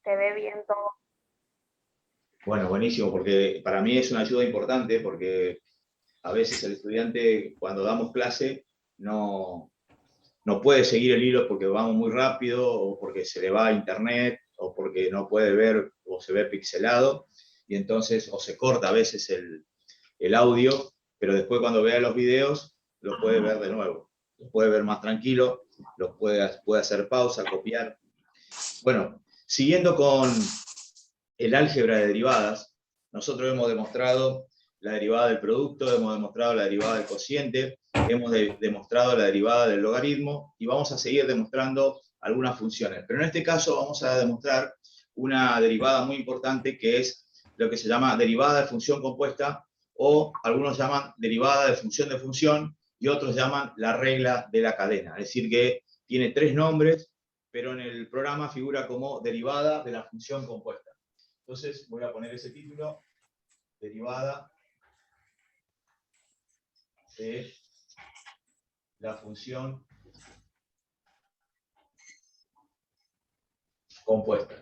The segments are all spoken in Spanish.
se ve bien todo. Bueno, buenísimo, porque para mí es una ayuda importante, porque a veces el estudiante, cuando damos clase, no puede seguir el hilo porque vamos muy rápido, o porque se le va a internet, o porque no puede ver, o se ve pixelado, y entonces, o se corta a veces el audio, pero después cuando vea los videos, lo puede ver de nuevo, lo puede ver más tranquilo, puede hacer pausa, copiar. Bueno, siguiendo con el álgebra de derivadas, nosotros hemos demostrado la derivada del producto, hemos demostrado la derivada del cociente, hemos demostrado la derivada del logaritmo y vamos a seguir demostrando algunas funciones. Pero en este caso vamos a demostrar una derivada muy importante que es lo que se llama derivada de función compuesta, o algunos llaman derivada de función y otros llaman la regla de la cadena. Es decir, que tiene 3 nombres, pero en el programa figura como derivada de la función compuesta. Entonces voy a poner ese título, derivada de la función compuesta.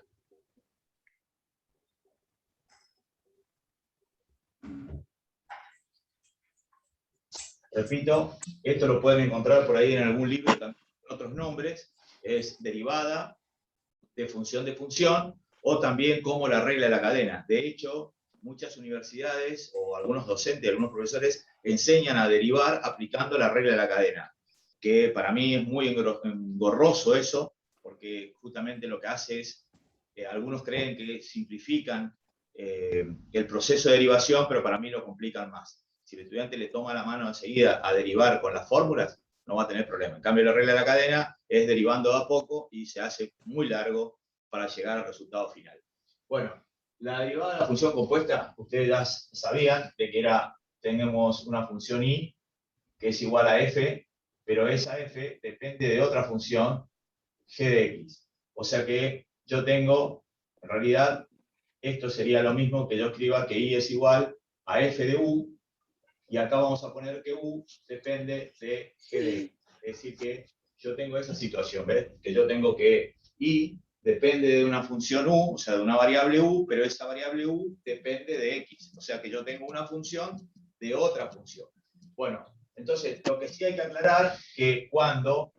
Repito, esto lo pueden encontrar por ahí en algún libro también con otros nombres, es derivada de función, o también como la regla de la cadena. De hecho, muchas universidades o algunos docentes, algunos profesores enseñan a derivar aplicando la regla de la cadena, que para mí es muy engorroso eso, porque justamente lo que hace es, algunos creen que simplifican el proceso de derivación, pero para mí lo complican más. Si el estudiante le toma la mano enseguida a derivar con las fórmulas, no va a tener problema. En cambio, la regla de la cadena es derivando de a poco y se hace muy largo para llegar al resultado final. Bueno, la derivada de la función compuesta, ustedes ya sabían de que tenemos una función y que es igual a f, pero esa f depende de otra función, g de x. O sea que yo tengo, en realidad, esto sería lo mismo que yo escriba que y es igual a f de u, y acá vamos a poner que u depende de g de x. Es decir que yo tengo esa situación, ¿ves? Que yo tengo que y depende de una función u, o sea, de una variable u, pero esa variable u depende de x. O sea que yo tengo una función de otra función. Bueno, entonces, lo que sí hay que aclarar que cuando,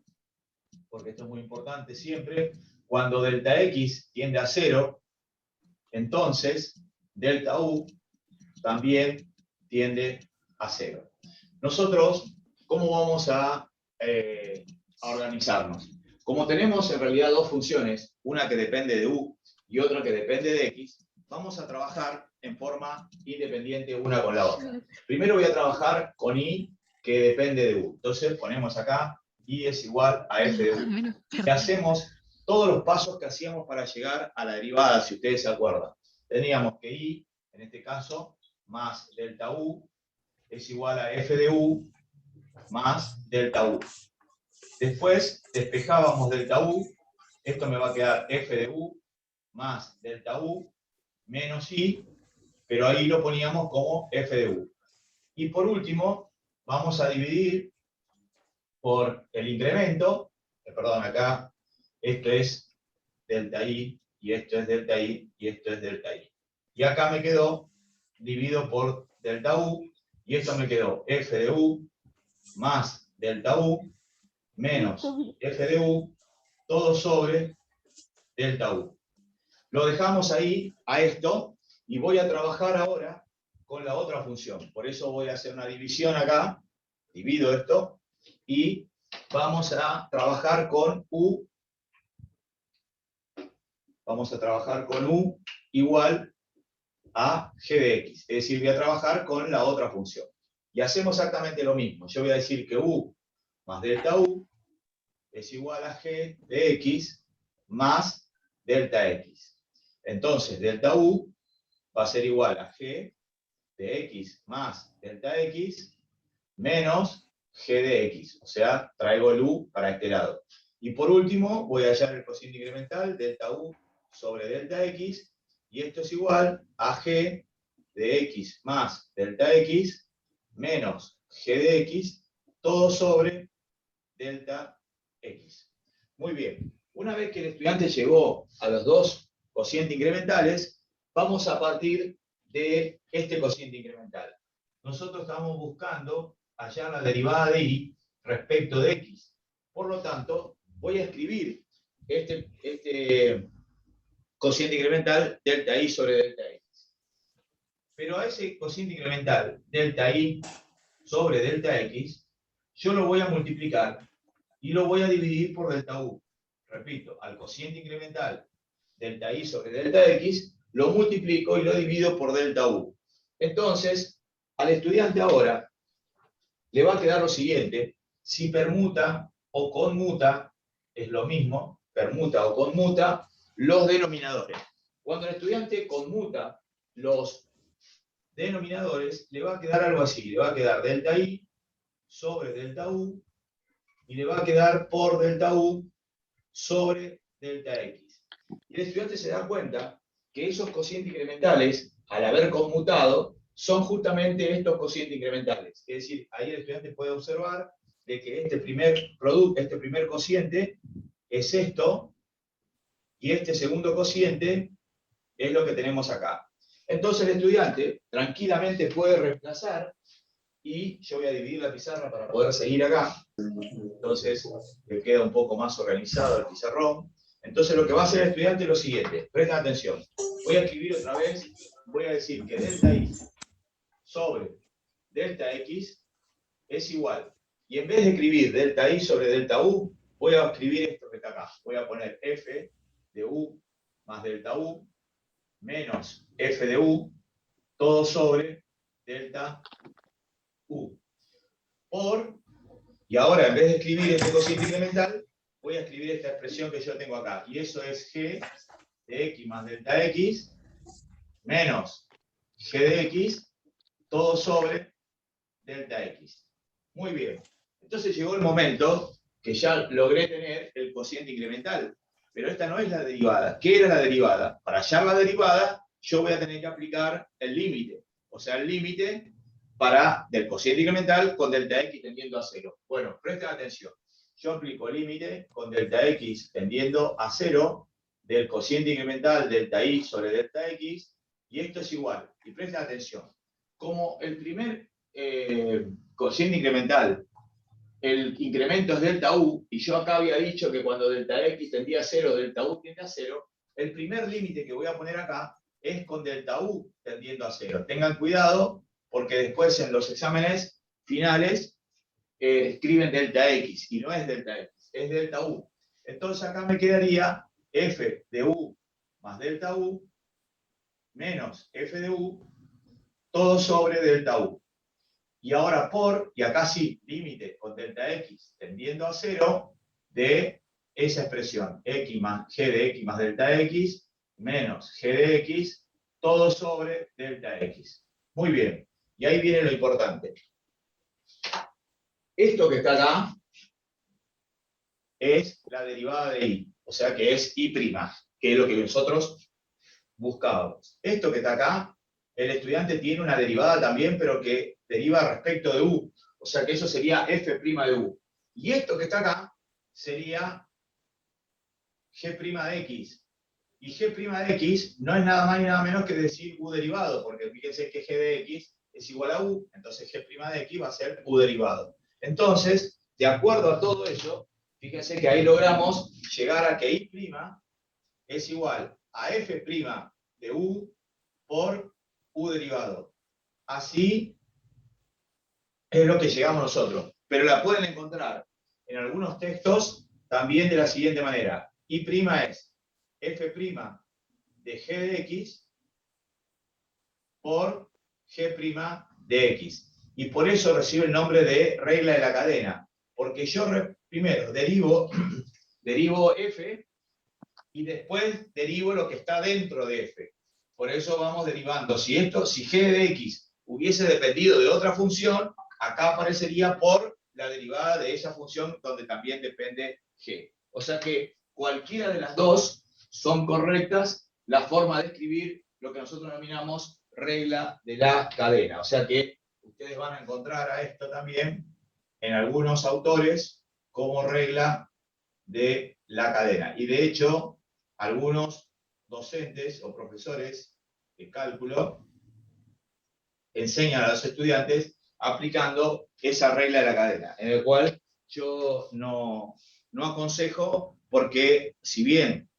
porque esto es muy importante siempre, cuando delta x tiende a 0, entonces delta u también tiende a 0. Nosotros, ¿cómo vamos a organizarnos? Como tenemos en realidad 2 funciones, una que depende de u y otra que depende de x, vamos a trabajar en forma independiente una con la otra. Primero voy a trabajar con y, que depende de u. Entonces ponemos acá, y es igual a f de u. Y hacemos todos los pasos que hacíamos para llegar a la derivada, si ustedes se acuerdan. Teníamos que y, en este caso, más delta u, es igual a f de u más delta u. Después despejábamos delta u, esto me va a quedar f de u más delta u menos i, pero ahí lo poníamos como f de u. Y por último, vamos a dividir por el incremento, perdón, acá, esto es delta i, y esto es delta i, y esto es delta i. Y acá me quedó dividido por delta u, y esto me quedó f de u más delta u menos f de u, todo sobre delta u. Lo dejamos ahí a esto, y voy a trabajar ahora con la otra función. Por eso voy a hacer una división acá, divido esto, y vamos a trabajar con u. Vamos a trabajar con u igual a g de x. Es decir, voy a trabajar con la otra función. Y hacemos exactamente lo mismo. Yo voy a decir que u más delta u es igual a g de x más delta x. Entonces, delta u va a ser igual a g de x más delta x menos g de x. O sea, traigo el u para este lado. Y por último, voy a hallar el cociente incremental, delta u sobre delta x, y esto es igual a g de x más delta x menos g de x, todo sobre delta x. Muy bien. Una vez que el estudiante llegó a los dos cocientes incrementales, vamos a partir de este cociente incremental. Nosotros estamos buscando hallar la derivada de y respecto de x. Por lo tanto, voy a escribir este cociente incremental delta i sobre delta x. Pero a ese cociente incremental delta i sobre delta x, yo lo voy a multiplicar y lo voy a dividir por delta u. Repito, al cociente incremental delta i sobre delta x, lo multiplico y lo divido por delta u. Entonces, al estudiante ahora le va a quedar lo siguiente: si permuta o conmuta, es lo mismo, permuta o conmuta, los denominadores. Cuando el estudiante conmuta los denominadores, le va a quedar algo así: le va a quedar delta i sobre delta u, y le va a quedar por delta u sobre delta x. Y el estudiante se da cuenta que esos cocientes incrementales, al haber conmutado, son justamente estos cocientes incrementales. Es decir, ahí el estudiante puede observar de que este primer cociente es esto, y este segundo cociente es lo que tenemos acá. Entonces el estudiante tranquilamente puede reemplazar, y yo voy a dividir la pizarra para poder seguir acá. Entonces le queda un poco más organizado el pizarrón. Entonces lo que va a hacer el estudiante es lo siguiente: presten atención. Voy a escribir otra vez, voy a decir que delta i sobre delta x es igual. Y en vez de escribir delta i sobre delta u, voy a escribir esto que está acá. Voy a poner f de u más delta u menos f de u, todo sobre delta u. Y ahora, en vez de escribir este cociente incremental, voy a escribir esta expresión que yo tengo acá. Y eso es g de x más delta x menos g de x, todo sobre delta x. Muy bien. Entonces llegó el momento que ya logré tener el cociente incremental. Pero esta no es la derivada. ¿Qué era la derivada? Para hallar la derivada, yo voy a tener que aplicar el límite. O sea, el límite del cociente incremental con delta x tendiendo a 0. Bueno, presten atención. Yo aplico límite con delta x tendiendo a 0 del cociente incremental delta i sobre delta x, y esto es igual. Y presten atención. Como el primer cociente incremental, el incremento es delta u, y yo acá había dicho que cuando delta x tendía a 0, delta u tiende a 0, el primer límite que voy a poner acá es con delta u tendiendo a 0. Tengan cuidado, porque después en los exámenes finales escriben delta x, y no es delta x, es delta u. Entonces acá me quedaría f de u más delta u menos f de u, todo sobre delta u. Y ahora y acá sí, límite con delta x tendiendo a 0 de esa expresión, x más g de x más delta x menos g de x, todo sobre delta x. Muy bien, y ahí viene lo importante. Esto que está acá es la derivada de i, o sea que es i', que es lo que nosotros buscábamos. Esto que está acá, el estudiante tiene una derivada también, pero que deriva respecto de u, o sea que eso sería f' de u. Y esto que está acá sería g' de x. Y g' de x no es nada más ni nada menos que decir u derivado, porque fíjense que g de x es igual a u, entonces g' de x va a ser u derivado. Entonces, de acuerdo a todo ello, fíjense que ahí logramos llegar a que i' es igual a f' de u por u derivado. Así es lo que llegamos nosotros. Pero la pueden encontrar en algunos textos también de la siguiente manera. I' es f' de g de x por g' de x. Y por eso recibe el nombre de regla de la cadena. Porque yo primero derivo f y después derivo lo que está dentro de f. Por eso vamos derivando. Si g de x hubiese dependido de otra función, acá aparecería por la derivada de esa función donde también depende g. O sea que cualquiera de las dos son correctas, la forma de escribir lo que nosotros denominamos regla de la cadena. O sea que ustedes van a encontrar a esto también en algunos autores como regla de la cadena. Y de hecho, algunos docentes o profesores de cálculo enseñan a los estudiantes aplicando esa regla de la cadena, en el cual yo no aconsejo porque si bien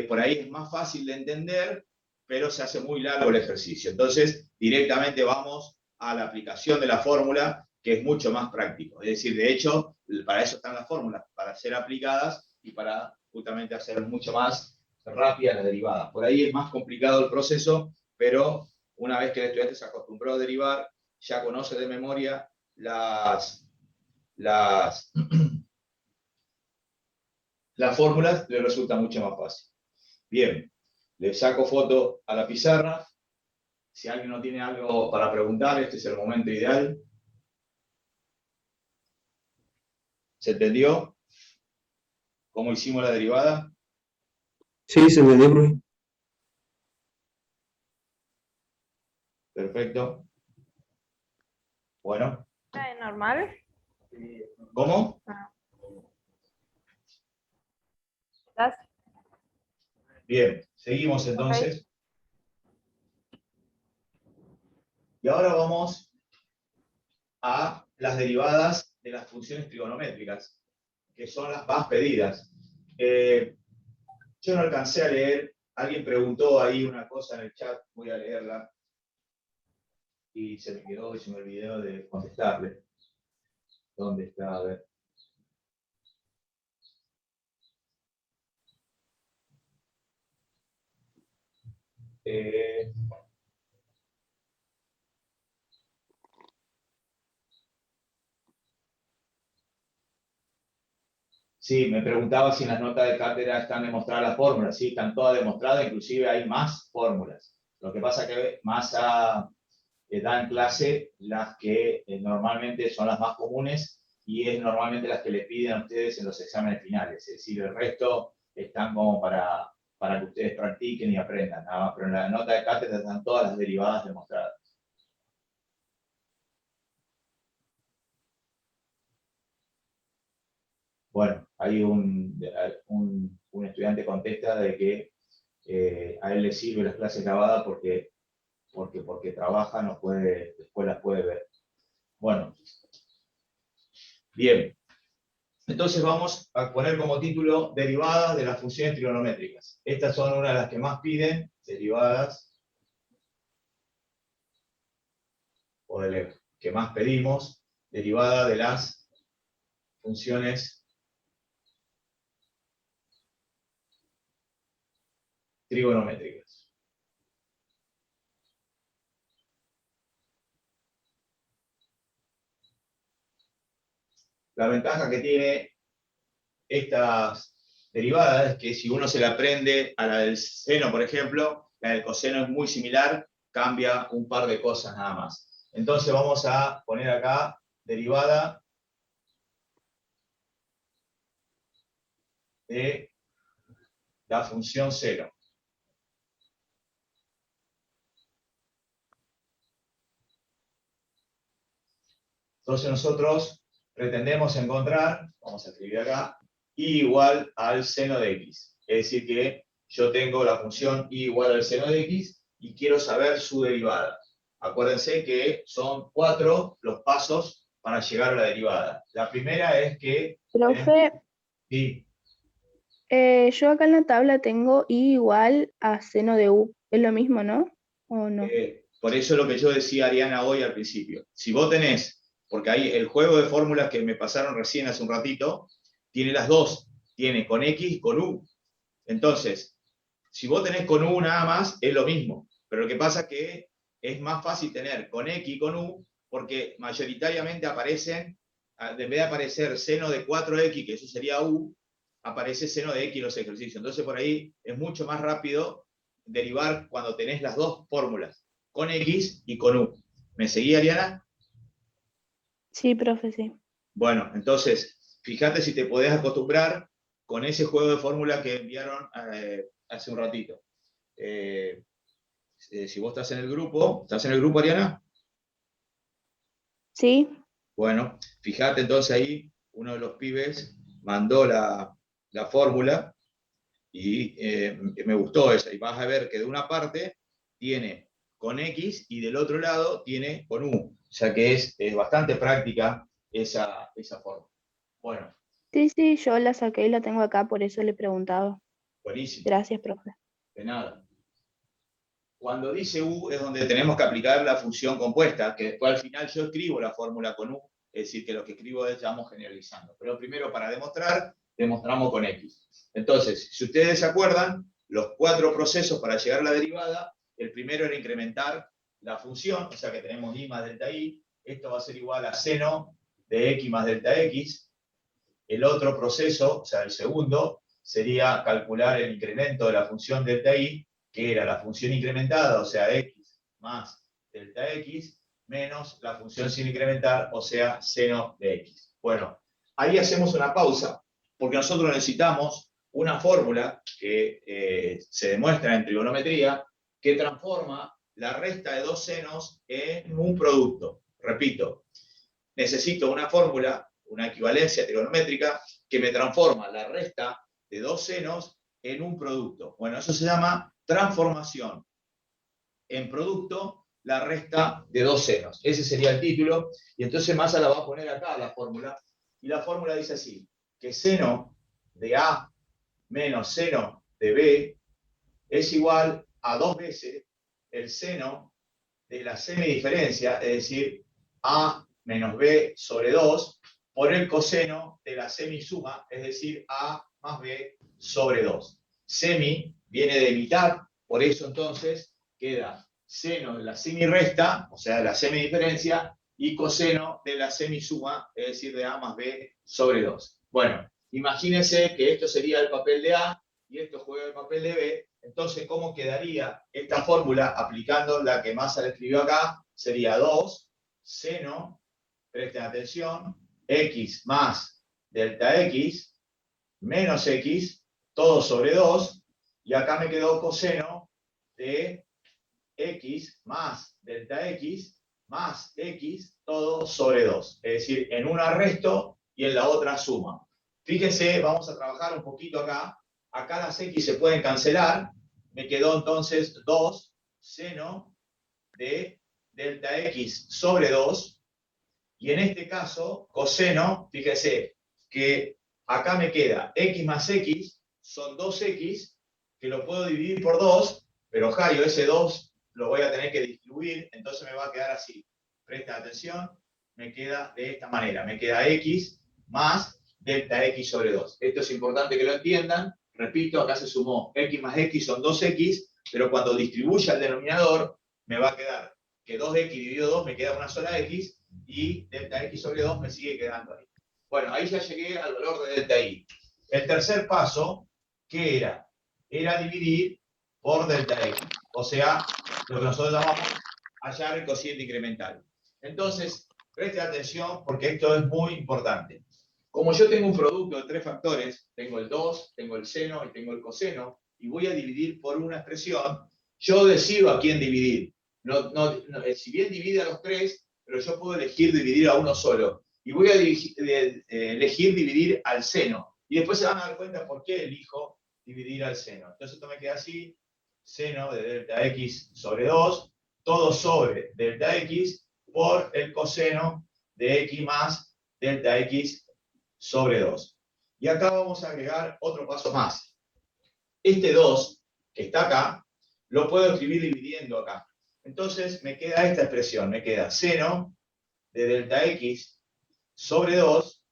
por ahí es más fácil de entender, pero se hace muy largo el ejercicio. Entonces, directamente vamos a la aplicación de la fórmula, que es mucho más práctico. Es decir, de hecho, para eso están las fórmulas, para ser aplicadas y para justamente hacer mucho más rápida la derivada. Por ahí es más complicado el proceso, pero una vez que el estudiante se acostumbró a derivar, ya conoce de memoria las fórmulas, le resulta mucho más fácil. Bien, le saco foto a la pizarra. Si alguien no tiene algo para preguntar, este es el momento ideal. ¿Se entendió cómo hicimos la derivada? Sí, se entendió, profe. Perfecto. Bueno. ¿Es normal? ¿Cómo? Gracias. Bien, seguimos entonces. Okay. Y ahora vamos a las derivadas de las funciones trigonométricas, que son las más pedidas. Yo no alcancé a leer, alguien preguntó ahí una cosa en el chat, voy a leerla, y se me quedó y se me olvidó de contestarle. ¿Dónde está? A ver. Sí, me preguntaba si en las notas de cátedra están demostradas las fórmulas. Sí, están todas demostradas, inclusive hay más fórmulas. Lo que pasa es que más da en clase las que normalmente son las más comunes y es normalmente las que le piden a ustedes en los exámenes finales. Es decir, el resto están como para que ustedes practiquen y aprendan, nada más. Pero en la nota de cátedra están todas las derivadas demostradas. Bueno, hay un estudiante contesta de que a él le sirve las clases grabadas porque trabaja, después las puede ver. Bueno, bien. Entonces vamos a poner como título derivadas de las funciones trigonométricas. Estas son una de las que más piden, derivadas, o de las que más pedimos, derivada de las funciones trigonométricas. La ventaja que tiene estas derivadas es que si uno se la aprende a la del seno, por ejemplo, la del coseno es muy similar, cambia un par de cosas nada más. Entonces vamos a poner acá derivada de la función seno. Entonces nosotros pretendemos encontrar, vamos a escribir acá, y igual al seno de x. Es decir que yo tengo la función y igual al seno de x y quiero saber su derivada. Acuérdense que son 4 los pasos para llegar a la derivada. La primera es que... Profe, sí. Yo acá en la tabla tengo i igual a seno de u. Es lo mismo, ¿no? ¿O no? Por eso es lo que yo decía, Ariana, hoy al principio. Si vos tenés, porque ahí el juego de fórmulas que me pasaron recién hace un ratito, tiene las dos. Tiene con x y con u. Entonces, si vos tenés con u nada más, es lo mismo. Pero lo que pasa es que es más fácil tener con x y con u, porque mayoritariamente aparecen, en vez de aparecer seno de 4x, que eso sería u, aparece seno de x en los ejercicios. Entonces, por ahí es mucho más rápido derivar cuando tenés las dos fórmulas, con x y con u. ¿Me seguí, Ariana? Sí, profe, sí. Bueno, entonces, fíjate si te podés acostumbrar con ese juego de fórmulas que enviaron hace un ratito. Si vos estás en el grupo, Ariana? Sí. Bueno, fíjate entonces ahí, uno de los pibes mandó la fórmula Y me gustó esa. Y vas a ver que de una parte tiene con X y del otro lado tiene con U. O sea que es bastante práctica esa forma. Bueno, Sí, yo la saqué y la tengo acá, por eso le he preguntado. buenísimo. Gracias, profe. De nada. Cuando dice U es donde tenemos que aplicar la función compuesta, que después al final yo escribo la fórmula con U, es decir, que lo que escribo es, vamos generalizando. Pero primero para demostrar, demostramos con X. Entonces, si ustedes se acuerdan, los 4 procesos para llegar a la derivada, el primero era incrementar la función, o sea que tenemos y más delta y, esto va a ser igual a seno de x más delta x. El otro proceso, o sea, el segundo, sería calcular el incremento de la función delta y, que era la función incrementada, o sea, x más delta x, menos la función sin incrementar, o sea, seno de x. Bueno, ahí hacemos una pausa, porque nosotros necesitamos una fórmula que se demuestra en trigonometría, que transforma la resta de dos senos en un producto. Repito, necesito una fórmula, una equivalencia trigonométrica, que me transforma la resta de dos senos en un producto. Bueno, eso se llama transformación en producto la resta de dos senos. Ese sería el título, y entonces Massa la va a poner acá, la fórmula, y la fórmula dice así, que seno de A menos seno de B es igual a 2 veces el seno de la semidiferencia, es decir, A menos B sobre 2, por el coseno de la semisuma, es decir, A más B sobre 2. Semi viene de mitad, por eso entonces queda seno de la semirresta, o sea, de la semidiferencia, y coseno de la semisuma, es decir, de A más B sobre 2. Bueno, imagínense que esto sería el papel de A y esto juega el papel de B. Entonces, ¿cómo quedaría esta fórmula aplicando la que Massa le escribió acá? Sería 2 seno, presten atención, x más delta x menos x, todo sobre 2, y acá me quedó coseno de x más delta x más x, todo sobre 2. Es decir, en una resto y en la otra suma. Fíjense, vamos a trabajar un poquito acá. Acá las x se pueden cancelar. Me quedó entonces 2 seno de delta x sobre 2. Y en este caso, coseno, fíjense que acá me queda x más x, son 2x, que lo puedo dividir por 2, pero Jairo, ese 2 lo voy a tener que distribuir, entonces me va a quedar así. Presta atención, me queda de esta manera. Me queda x más delta x sobre 2. Esto es importante que lo entiendan. Repito, acá se sumó x más x son 2x, pero cuando distribuya el denominador, me va a quedar que 2x dividido 2 me queda una sola x, y delta x sobre 2 me sigue quedando ahí. Bueno, ahí ya llegué al valor de delta y. El tercer paso, ¿qué era? Era dividir por delta x. O sea, lo que nosotros llamamos hallar el cociente incremental. Entonces, presten atención porque esto es muy importante. Como yo tengo un producto de 3 factores, tengo el 2, tengo el seno y tengo el coseno, y voy a dividir por una expresión, yo decido a quién dividir. Si bien divide a los 3, pero yo puedo elegir dividir a uno solo. Y voy a elegir dividir al seno. Y después se van a dar cuenta por qué elijo dividir al seno. Entonces esto me queda así, seno de delta x sobre 2, todo sobre delta x por el coseno de x más delta x sobre 2. Y acá vamos a agregar otro paso más. Este 2, que está acá, lo puedo escribir dividiendo acá. Entonces me queda esta expresión, me queda seno de delta x sobre 2,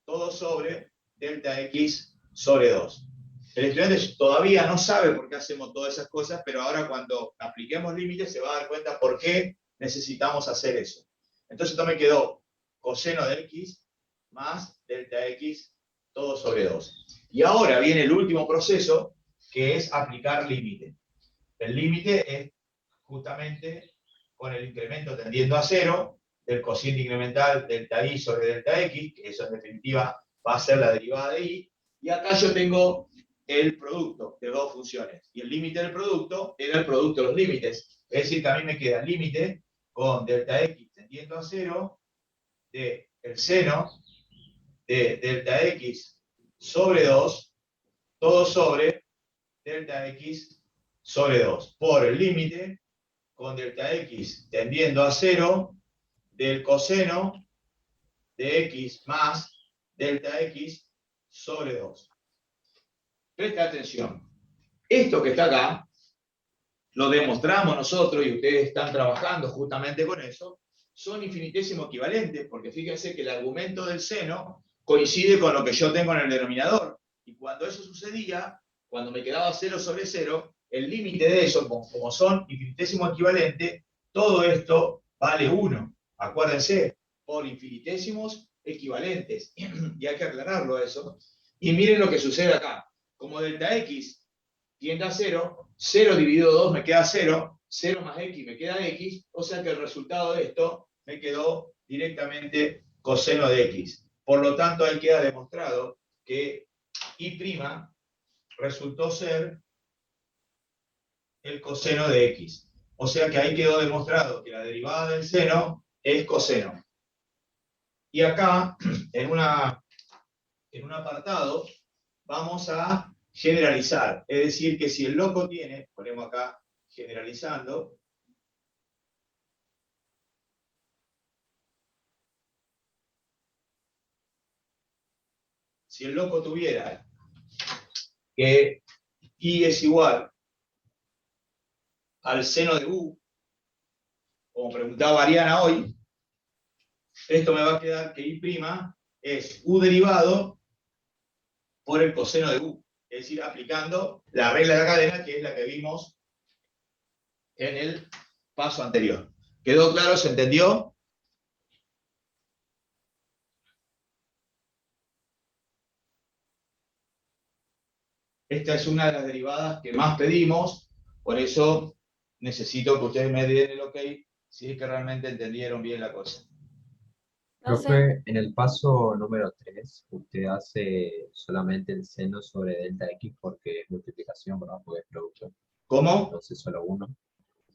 todo sobre delta x sobre 2. El estudiante todavía no sabe por qué hacemos todas esas cosas, pero ahora cuando apliquemos límites se va a dar cuenta por qué necesitamos hacer eso. Entonces esto me quedó coseno de x más delta x todo sobre 2. Y ahora viene el último proceso, que es aplicar límite. El límite es justamente con el incremento tendiendo a 0 del cociente incremental delta i sobre delta x, que eso en definitiva va a ser la derivada de i, y acá yo tengo el producto de dos funciones, y el límite del producto era el producto de los límites, es decir, que a mí me queda el límite con delta x tendiendo a 0 de el seno de delta x sobre 2, todo sobre delta x sobre 2 por el límite con delta x tendiendo a 0 del coseno de x más delta x sobre 2. Presta atención. Esto que está acá, lo demostramos nosotros y ustedes están trabajando justamente con eso, son infinitésimo equivalentes, porque fíjense que el argumento del seno coincide con lo que yo tengo en el denominador. Y cuando eso sucedía, cuando me quedaba 0 sobre 0, el límite de eso, como son infinitésimo equivalentes, todo esto vale 1. Acuérdense, por infinitésimos equivalentes. Y hay que aclararlo eso. Y miren lo que sucede acá. Como delta x tiende a 0, 0 dividido 2 me queda 0, 0 más x me queda x, o sea que el resultado de esto me quedó directamente coseno de x. Por lo tanto, ahí queda demostrado que y' resultó ser el coseno de x. O sea que ahí quedó demostrado que la derivada del seno es coseno. Y acá, en un apartado, vamos a generalizar. Es decir, que si el loco tiene, ponemos acá generalizando, si el loco tuviera que y es igual al seno de u, como preguntaba Ariana hoy, esto me va a quedar que y' es u derivado por el coseno de u. Es decir, aplicando la regla de la cadena, que es la que vimos en el paso anterior. ¿Quedó claro? ¿Se entendió? Esta es una de las derivadas que más pedimos, por eso necesito que ustedes me den el ok si es que realmente entendieron bien la cosa. Profe, en el paso número 3, usted hace solamente el seno sobre delta x porque es multiplicación, ¿verdad? Porque es producto. ¿Cómo? Entonces solo uno.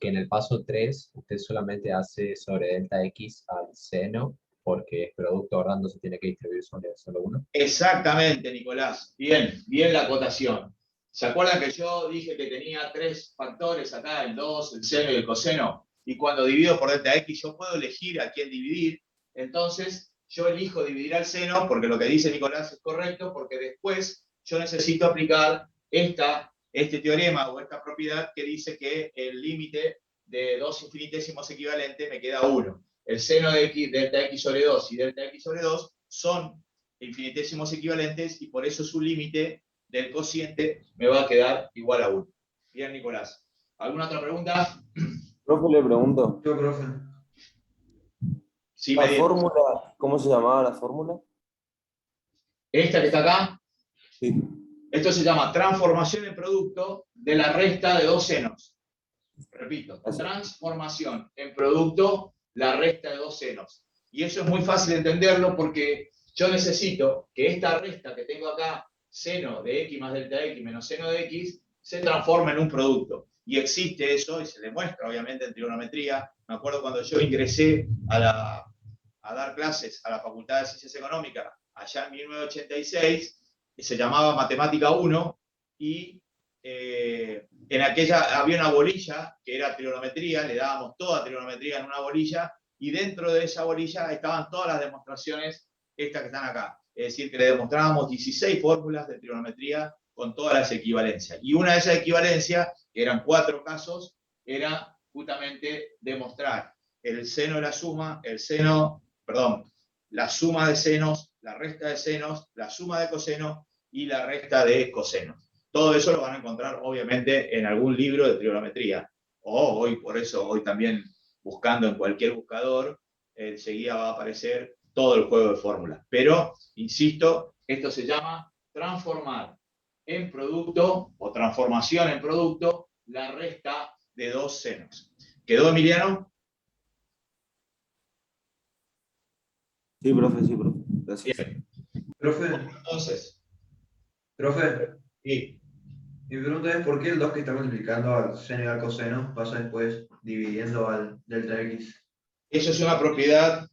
Que en el paso 3, usted solamente hace sobre delta x al seno porque es producto, ¿verdad? Entonces tiene que distribuir sobre solo uno. Exactamente, Nicolás. Bien, bien la acotación. ¿Se acuerdan que yo dije que tenía 3 factores acá, el 2, el seno y el coseno? Y cuando divido por delta x, yo puedo elegir a quién dividir. Entonces, yo elijo dividir al seno, porque lo que dice Nicolás es correcto, porque después yo necesito aplicar este teorema o esta propiedad que dice que el límite de dos infinitésimos equivalentes me queda 1. El seno de x, delta x sobre 2 y delta x sobre 2 son infinitésimos equivalentes y por eso su límite del cociente me va a quedar igual a 1. Bien, Nicolás. ¿Alguna otra pregunta? Profe, le pregunto. Yo, profe. Sí, La me dijo. fórmula, ¿cómo se llamaba la fórmula? Esta que está acá, Sí. esto se llama transformación en producto de la resta de dos senos. Repito, transformación en producto, la resta de dos senos. Y eso es muy fácil de entenderlo porque yo necesito que esta resta que tengo acá, seno de x más delta x menos seno de x, se transforme en un producto. Y existe eso, y se demuestra obviamente en trigonometría. Me acuerdo cuando yo ingresé a dar clases a la Facultad de Ciencias Económicas, allá en 1986, se llamaba Matemática 1, y en aquella había una bolilla que era trigonometría, le dábamos toda trigonometría en una bolilla, y dentro de esa bolilla estaban todas las demostraciones estas que están acá. Es decir, que le demostrábamos 16 fórmulas de trigonometría con todas las equivalencias. Y una de esas equivalencias, que eran 4 casos, era justamente demostrar el seno de la suma, la suma de senos, la resta de senos, la suma de cosenos y la resta de cosenos. Todo eso lo van a encontrar, obviamente, en algún libro de trigonometría. O hoy, por eso, hoy también buscando en cualquier buscador, enseguida va a aparecer todo el juego de fórmulas. Pero, insisto, esto se llama transformar en producto, o transformación en producto, la resta de dos senos. ¿Quedó, Emiliano? Sí, profe, sí, profe. Gracias. Bien. Profe, Entonces, profe, sí. mi pregunta es ¿por qué el 2 que está multiplicando al seno y al coseno pasa después dividiendo al delta x? Eso es una propiedad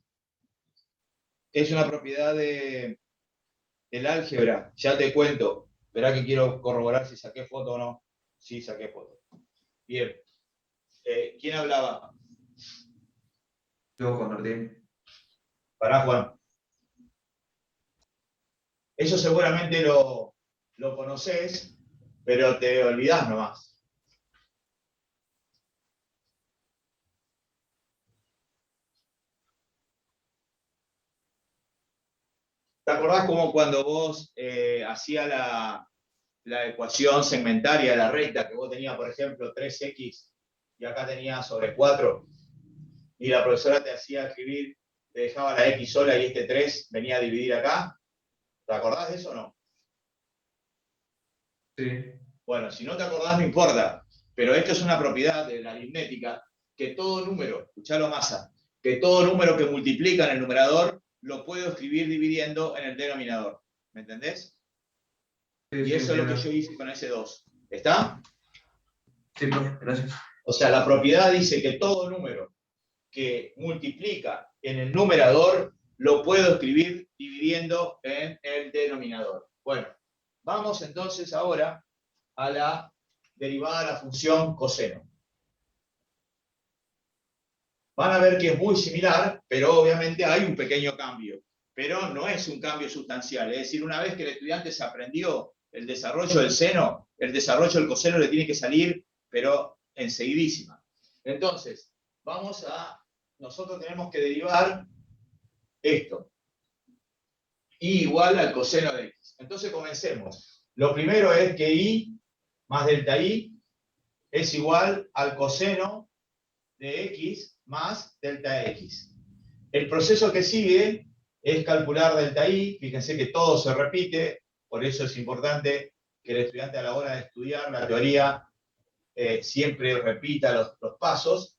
del álgebra. Ya te cuento. Esperá que quiero corroborar si saqué foto o no. Sí, saqué foto. Bien. ¿Quién hablaba? Yo, Juan Martín. Pará, Juan. Eso seguramente lo conoces, pero te olvidás nomás. ¿Te acordás como cuando vos hacías la ecuación segmentaria de la recta, que vos tenías, por ejemplo, 3x y acá tenías sobre 4, y la profesora te hacía escribir, te dejaba la x sola y este 3 venía a dividir acá? ¿Te acordás de eso o no? Sí. Bueno, si no te acordás no importa, pero esto es una propiedad de la aritmética, que todo número, escuchalo Massa, que todo número que multiplica en el numerador lo puedo escribir dividiendo en el denominador. ¿Me entendés? Sí, Y sí, eso es lo que entiendo. yo hice con ese 2. ¿Está? Sí, profe, gracias. O sea, la propiedad dice que todo número que multiplica en el numerador lo puedo escribir dividiendo en el denominador. Bueno, vamos entonces ahora a la derivada de la función coseno. Van a ver que es muy similar, pero obviamente hay un pequeño cambio. Pero no es un cambio sustancial. Es decir, una vez que el estudiante se aprendió el desarrollo del seno, el desarrollo del coseno le tiene que salir, pero enseguidísima. Entonces, nosotros tenemos que derivar esto. Y igual al coseno de x. Entonces comencemos. Lo primero es que y más delta y es igual al coseno de x más delta x. El proceso que sigue es calcular delta y. Fíjense que todo se repite, por eso es importante que el estudiante a la hora de estudiar la teoría siempre repita los pasos.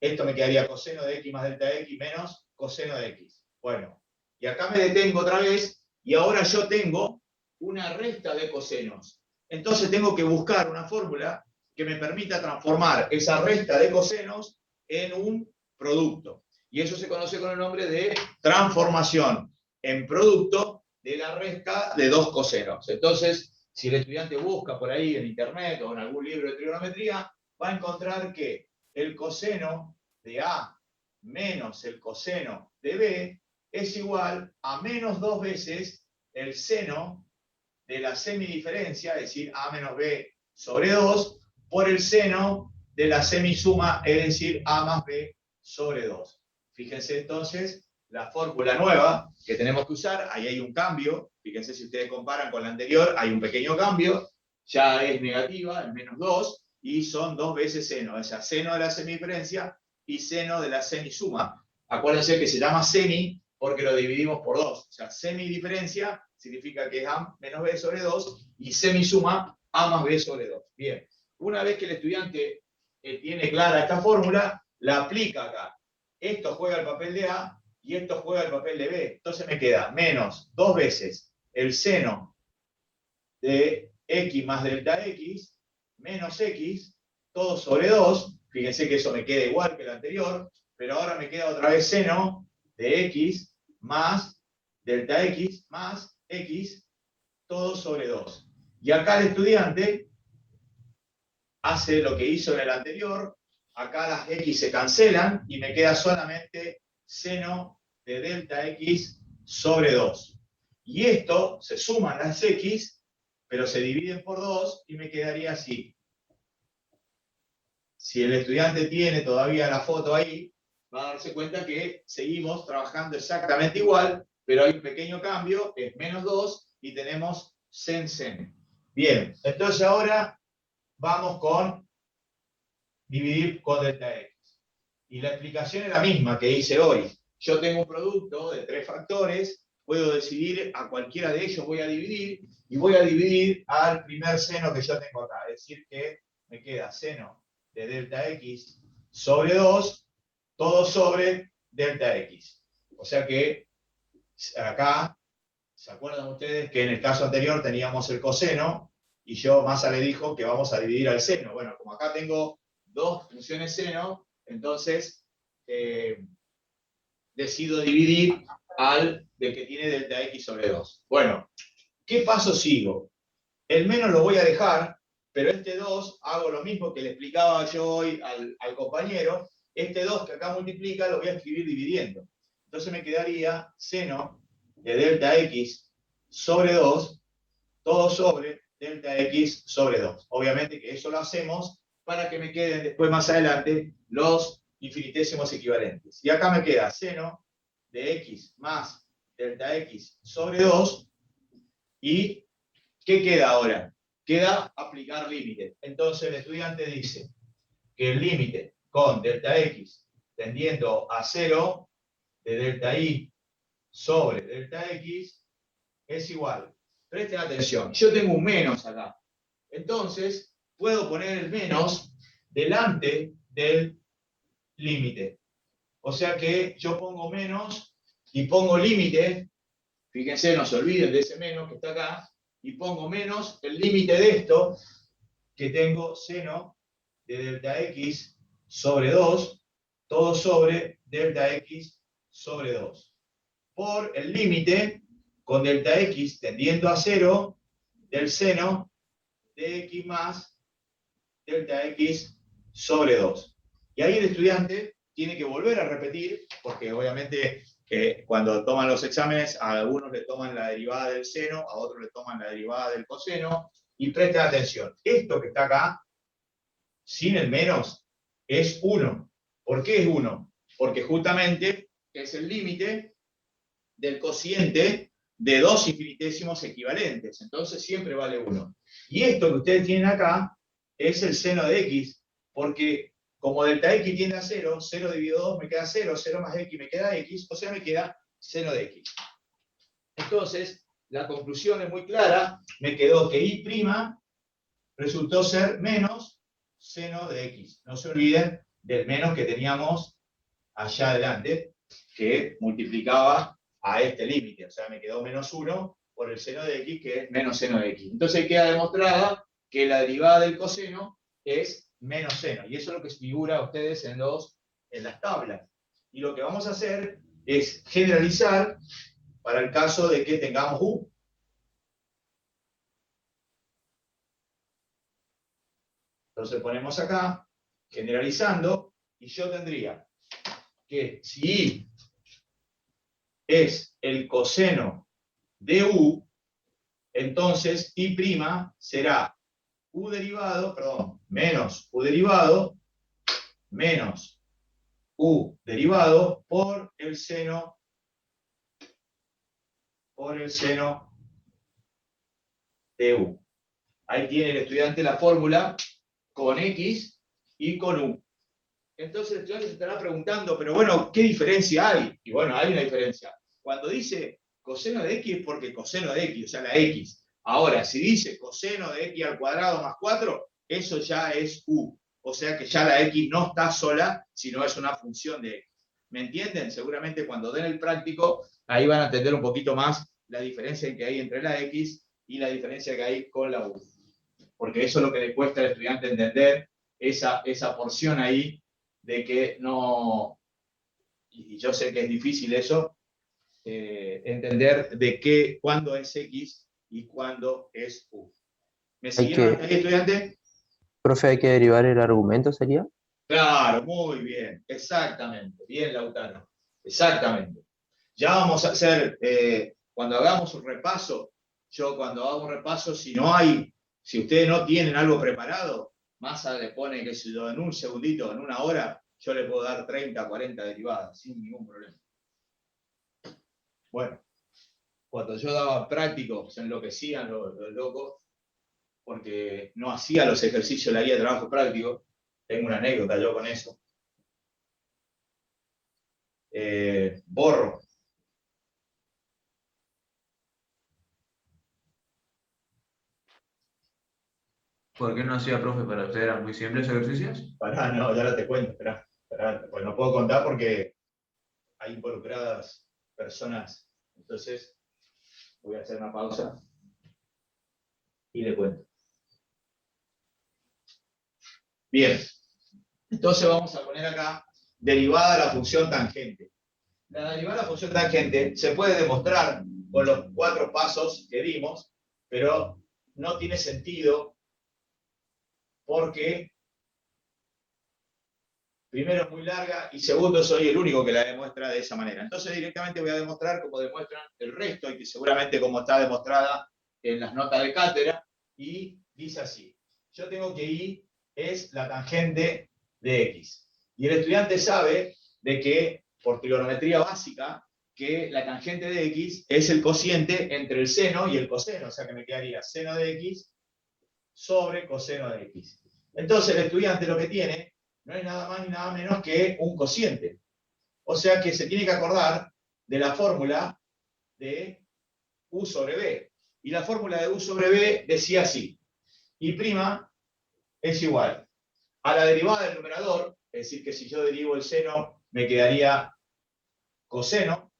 Esto me quedaría coseno de x más delta x menos coseno de x. Bueno, y acá me detengo otra vez y ahora yo tengo una resta de cosenos. Entonces tengo que buscar una fórmula que me permita transformar esa resta de cosenos en un producto. Y eso se conoce con el nombre de transformación en producto de la resta de dos cosenos. Entonces, si el estudiante busca por ahí en internet o en algún libro de trigonometría, va a encontrar que el coseno de A menos el coseno de B es igual a menos 2 veces el seno de la semidiferencia, es decir, A menos B sobre 2, por el seno de la semisuma, es decir, A más B sobre 2. Fíjense entonces la fórmula nueva que tenemos que usar, ahí hay un cambio, fíjense si ustedes comparan con la anterior, hay un pequeño cambio, ya es negativa, el menos 2, y son 2 veces seno, o sea, seno de la semidiferencia y seno de la semisuma. Acuérdense que se llama semi porque lo dividimos por 2, o sea, semidiferencia significa que es A menos B sobre 2, y semisuma A más B sobre 2. Bien, una vez que el estudiante tiene clara esta fórmula, la aplica acá. Esto juega el papel de A y esto juega el papel de B. Entonces me queda menos 2 veces el seno de x más delta x, menos x, todo sobre 2. Fíjense que eso me queda igual que el anterior, pero ahora me queda otra vez seno de x más delta x más x, todo sobre 2. Y acá el estudiante hace lo que hizo en el anterior. Acá las x se cancelan y me queda solamente seno de delta x sobre 2. Y esto, se suman las x, pero se dividen por 2 y me quedaría así. Si el estudiante tiene todavía la foto ahí, va a darse cuenta que seguimos trabajando exactamente igual, pero hay un pequeño cambio, es menos 2 y tenemos sen. Bien, entonces ahora vamos con dividir con delta x. Y la explicación es la misma que hice hoy. Yo tengo un producto de 3 factores, puedo decidir a cualquiera de ellos voy a dividir, y voy a dividir al primer seno que yo tengo acá. Es decir que me queda seno de delta x sobre 2, todo sobre delta x. O sea que acá, ¿se acuerdan ustedes que en el caso anterior teníamos el coseno? Y Massa le dijo que vamos a dividir al seno. Bueno, como acá tengo dos funciones seno, entonces decido dividir al del que tiene delta x sobre 2. Bueno, ¿qué paso sigo? El menos lo voy a dejar, pero este 2, hago lo mismo que le explicaba yo hoy al compañero, este 2 que acá multiplica lo voy a escribir dividiendo. Entonces me quedaría seno de delta x sobre 2, todo sobre delta x sobre 2. Obviamente que eso lo hacemos para que me queden después más adelante los infinitésimos equivalentes. Y acá me queda seno de x más delta x sobre 2. ¿Y qué queda ahora? Queda aplicar límite. Entonces el estudiante dice que el límite con delta x tendiendo a 0 de delta y sobre delta x es igual. Presten atención, yo tengo un menos acá. Entonces puedo poner el menos delante del límite. O sea que yo pongo menos y pongo límite. Fíjense, no se olviden de ese menos que está acá. Y pongo menos el límite de esto, que tengo seno de delta x sobre 2, todo sobre delta x sobre 2. Por el límite con delta x tendiendo a 0 del seno de x más delta x sobre 2. Y ahí el estudiante tiene que volver a repetir, porque obviamente cuando toman los exámenes, a algunos le toman la derivada del seno, a otros le toman la derivada del coseno, y presten atención, esto que está acá, sin el menos, es 1. ¿Por qué es 1? Porque justamente es el límite del cociente de dos infinitésimos equivalentes, entonces siempre vale 1. Y esto que ustedes tienen acá es el seno de x, porque como delta x tiende a 0, 0 dividido 2 me queda 0, 0 más x me queda x, o sea me queda seno de x. Entonces, la conclusión es muy clara, me quedó que y' resultó ser menos seno de x. No se olviden del menos que teníamos allá adelante, que multiplicaba a este límite, o sea me quedó menos 1 por el seno de x, que es menos seno de x. Entonces queda demostrada que la derivada del coseno es menos seno, y eso es lo que figura a ustedes en las tablas. Y lo que vamos a hacer es generalizar para el caso de que tengamos u. Entonces ponemos acá, generalizando, y yo tendría que si y es el coseno de u, entonces y' será u derivado, perdón, menos u derivado, menos u derivado por el seno de u. Ahí tiene el estudiante la fórmula con x y con u. Entonces el estudiante se estará preguntando, pero bueno, ¿qué diferencia hay? Y bueno, hay una diferencia. Cuando dice coseno de x es porque coseno de x, o sea, la x. Ahora, si dice coseno de x al cuadrado más 4, eso ya es u. O sea que ya la x no está sola, sino es una función de x. ¿Me entienden? Seguramente cuando den el práctico, ahí van a entender un poquito más la diferencia que hay entre la x y la diferencia que hay con la u. Porque eso es lo que le cuesta al estudiante entender, esa porción ahí de que no, y yo sé que es difícil eso, entender de cuándo es x y cuándo es u. ¿Me siguieron hasta ahí, estudiante? Profe, hay que derivar el argumento, ¿sería? Claro, muy bien, exactamente, bien Lautaro, exactamente. Ya vamos a hacer, cuando hagamos un repaso, cuando hago un repaso, si ustedes no tienen algo preparado, Massa le pone que si en un segundito, en una hora, yo le puedo dar 30, 40 derivadas, sin ningún problema. Bueno, cuando yo daba prácticos, se enloquecían los locos, porque no hacía los ejercicios de la guía de trabajo práctico. Tengo una anécdota yo con eso. Borro. ¿Por qué no hacía, profe? ¿Para usted eran muy simples ejercicios? Pará, no, ya te cuento, esperá. Pues no puedo contar porque hay involucradas personas. Entonces, voy a hacer una pausa y le cuento. Bien, entonces vamos a poner acá derivada de la función tangente. La derivada de la función tangente se puede demostrar con los 4 pasos que dimos, pero no tiene sentido porque primero es muy larga y segundo soy el único que la demuestra de esa manera. Entonces directamente voy a demostrar como demuestran el resto y que seguramente como está demostrada en las notas de cátedra, y dice así. Yo tengo que Y es la tangente de X. Y el estudiante sabe de que, por trigonometría básica, que la tangente de X es el cociente entre el seno y el coseno. O sea que me quedaría seno de X sobre coseno de X. Entonces el estudiante lo que tiene no es nada más ni nada menos que un cociente. O sea que se tiene que acordar de la fórmula de U sobre B. Y la fórmula de U sobre B decía así. Y' es igual a la derivada del numerador, es decir, que si yo derivo el seno, me quedaría coseno,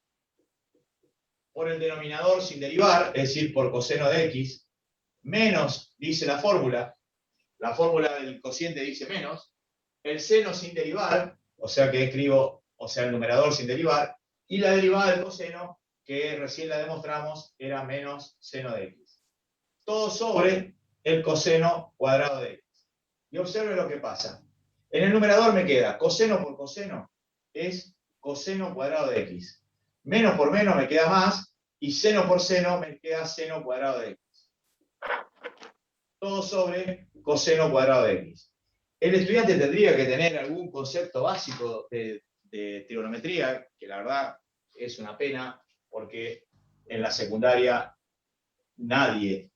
por el denominador sin derivar, es decir, por coseno de X, menos, dice la fórmula del cociente dice menos, el seno sin derivar, o sea que escribo, o sea, el numerador sin derivar, y la derivada del coseno, que recién la demostramos, era menos seno de X. Todo sobre el coseno cuadrado de X. Y observe lo que pasa. En el numerador me queda coseno por coseno es coseno cuadrado de X. Menos por menos me queda más, y seno por seno me queda seno cuadrado de X. Todo sobre coseno cuadrado de X. El estudiante tendría que tener algún concepto básico de trigonometría, que la verdad es una pena, porque en la secundaria nadie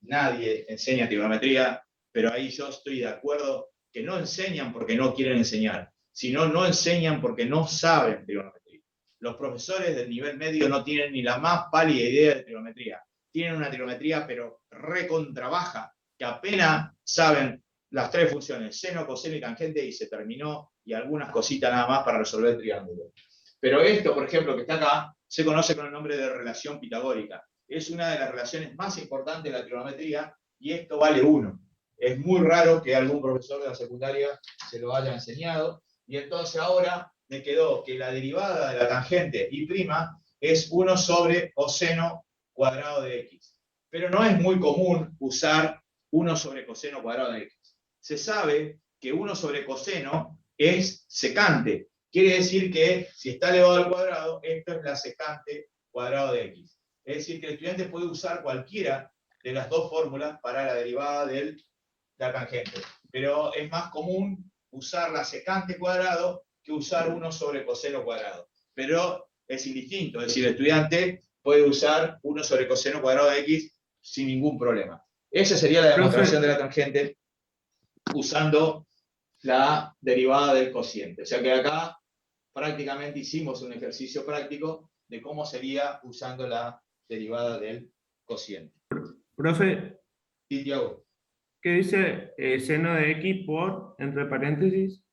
enseña trigonometría, pero ahí yo estoy de acuerdo que no enseñan porque no quieren enseñar, sino no enseñan porque no saben trigonometría. Los profesores del nivel medio no tienen ni la más pálida idea de trigonometría. Tienen una trigonometría pero recontrabaja, que apenas saben las tres funciones, seno, coseno y tangente, y se terminó, y algunas cositas nada más para resolver el triángulo. Pero esto, por ejemplo, que está acá, se conoce con el nombre de relación pitagórica. Es una de las relaciones más importantes de la trigonometría, y esto vale 1. Es muy raro que algún profesor de la secundaria se lo haya enseñado, y entonces ahora me quedó que la derivada de la tangente Y' es 1 sobre coseno cuadrado de X. Pero no es muy común usar 1 sobre coseno cuadrado de X. Se sabe que 1 sobre coseno es secante. Quiere decir que si está elevado al cuadrado, esto es la secante cuadrado de X. Es decir, que el estudiante puede usar cualquiera de las dos fórmulas para la derivada de la tangente. Pero es más común usar la secante cuadrado que usar 1 sobre coseno cuadrado. Pero es indistinto. Es decir, el estudiante puede usar 1 sobre coseno cuadrado de X sin ningún problema. Esa sería la demostración de la tangente usando la derivada del cociente. O sea que acá prácticamente hicimos un ejercicio práctico de cómo sería usando la derivada del cociente. Profe, Sí, Tiago. ¿qué dice seno de X por, entre paréntesis?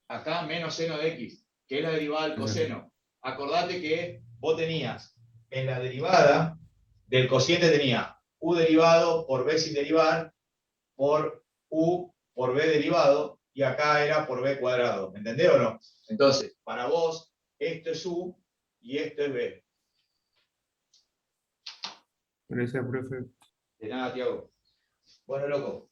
Acá menos seno de X, que es la derivada del coseno. Acordate que vos tenías en la derivada del cociente tenía U derivado por B sin derivar, por U por B derivado, y acá era por B cuadrado. ¿Me entendés o no? Entonces, para vos, esto es U y esto es B. Gracias, profe. De nada, Tiago. Bueno, loco.